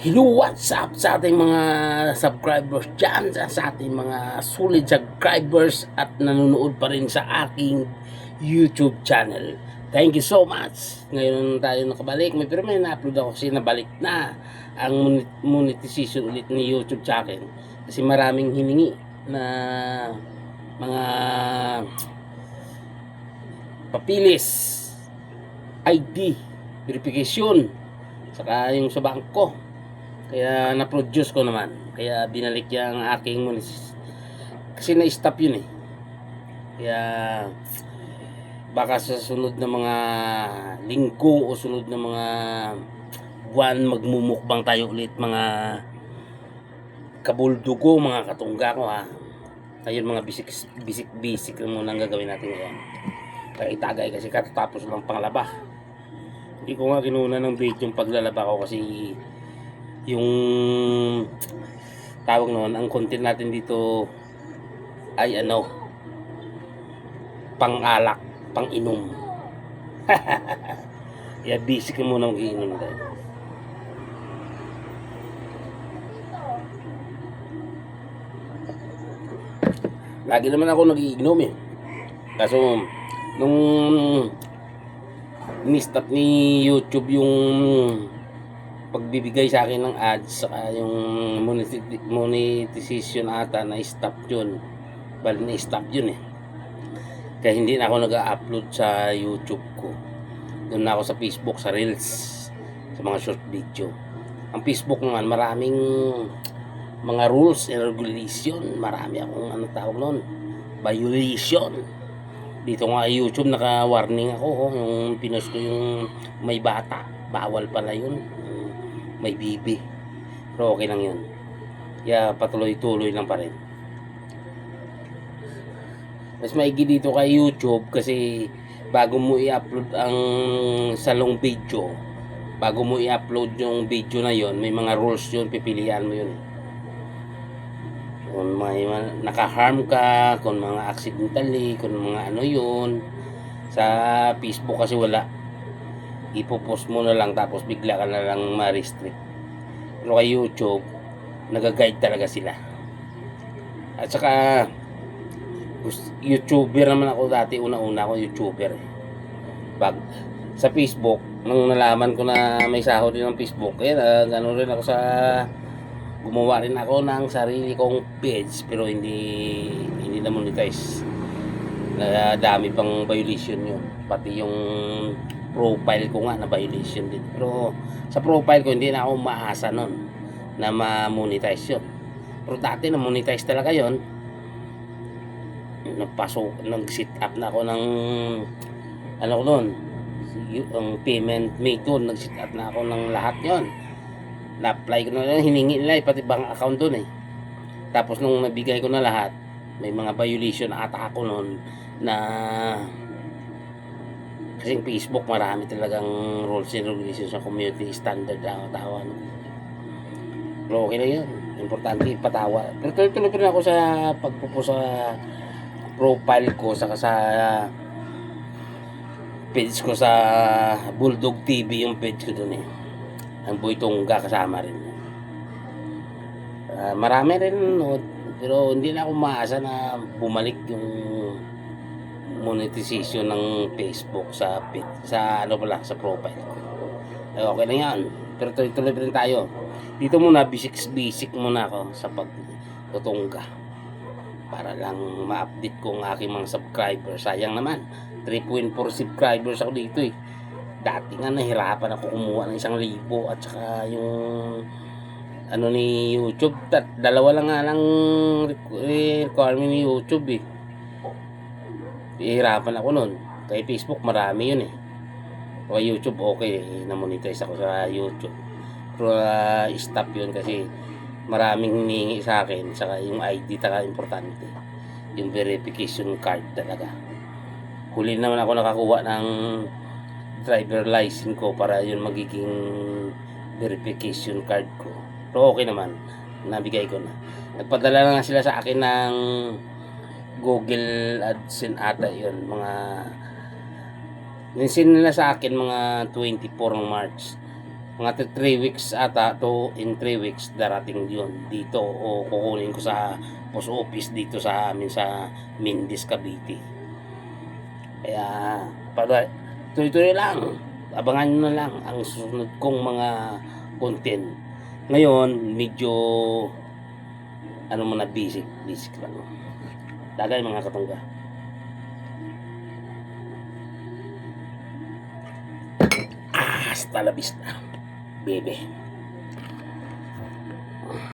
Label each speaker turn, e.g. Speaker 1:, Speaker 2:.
Speaker 1: Hello, what's up sa ating mga subscribers dyan, sa ating mga solid subscribers at nanonood pa rin sa aking YouTube channel. Thank you so much. Ngayon tayo nakabalik. May na-upload ako kasi nabalik na ang monetization ulit ni YouTube sa akin. Kasi maraming hiningi na mga papilis, ID, verification, saka yung sa bangko. Kaya na-produce ko naman. Kaya binalik yung aking kasi na-stop yun eh. Kaya baka sa sunod na mga linggo o sunod na mga buwan magmumukbang tayo ulit mga kabuldugo, mga katungga ko ha. Ayun mga bisik lang muna ang gagawin natin ngayon. Kaya itagay kasi katatapos lang panglaba. Hindi ko nga kinuna ng video yung paglalaba ko kasi yung tawag noon, ang content natin dito ay pang-alak, pang-inom. Kaya busy ka muna mag-iinom tayo. Lagi naman ako nag-iinom eh. Kaso nung ni-stop ni YouTube yung pagbibigay sa akin ng ads saka yung monetization ata na stop yun. Bali na stop yun eh. Kaya hindi na ako nag-upload sa YouTube ko. Doon na ako sa Facebook, sa Reels, sa mga short video. Ang Facebook naman maraming mga rules and regulation. Marami akong tawag noon, violation. Dito nga YouTube naka-warning ako yung pinost ko yung may bata. Bawal pala yun. May bibi. Pero okay lang yun. Kaya patuloy-tuloy lang pa rin. Mas maigi dito kay YouTube kasi bago mo i-upload ang salong video, bago mo i-upload yung video na yon, may mga rules yun, pipilian mo yun. Kung may naka-harm ka, kung mga accidentally, kung mga yun. Sa Facebook kasi wala. Ipopost mo na lang tapos bigla ka na lang ma-restrict. Pero kay YouTube, nag-guide talaga sila. At saka YouTuber naman ako dati, una-una ako YouTuber. Pag sa Facebook, nung nalaman ko na may sahod din ng Facebook, kaya gano'n rin ako gumawa rin ako ng sarili kong page pero hindi na monetize. Dami pang violation yun. Pati yung profile ko nga na violation din. Pero sa profile ko hindi na ako maasa nun na ma-monetize yun. Pero dati na monetize talaga yun. Nag-sit up na ako ng ko nun, yung payment method, nag-sit up na ako ng lahat yon. Na-apply ko na, hiningi nila pati bank account dun eh. Tapos nung nabigay ko na lahat, may mga violation ata ako nun na kasi Facebook marami talagang rules and regulations sa community standard tawa. Pero okay na yun, importante ipatawa. Pero tuloy pa rin ako sa pagpupo sa profile ko sa page ko sa Bulldog TV, yung page ko dun eh. Ang Boy Tongga kasama rin. Marami rin pero hindi na ako maasa na bumalik yung monetization ng Facebook sa sa profile ko. Okay na yan. Pero tuloy pa rin tayo. Dito muna basic muna ako sa pagtutungga para lang ma-update ko ang aking mga subscribers. Sayang naman 3.4 subscribers ako dito eh. Dati nga nahirapan ako kumuha ng 1,000 at saka yung ni YouTube, dalawa lang nga lang requirement ni YouTube eh. Hihirapan ako nun. Kay Facebook marami yun eh. Kay YouTube okay eh, na-monetize ako sa YouTube. Pero stop yun kasi maraming hinihingi sa akin, saka yung ID taka importante, yung verification card talaga. Huli naman ako nakakuha ng driver license ko para yun magiging verification card ko. Pero okay naman, nabigay ko na. Nagpadala na nga sila sa akin ng Google AdSense ata yun, nisin nila sa akin mga 24 ng March. mga 3 weeks ata to, in 3 weeks darating yun dito o kukunin ko sa post office dito sa amin sa Mindis, Cavite. Kaya para tuloy-tuloy lang, abangan nyo na lang ang susunod kong mga content. Ngayon medyo ano muna, busy lang. Dagay mga katungga. Hasta la vista, baby.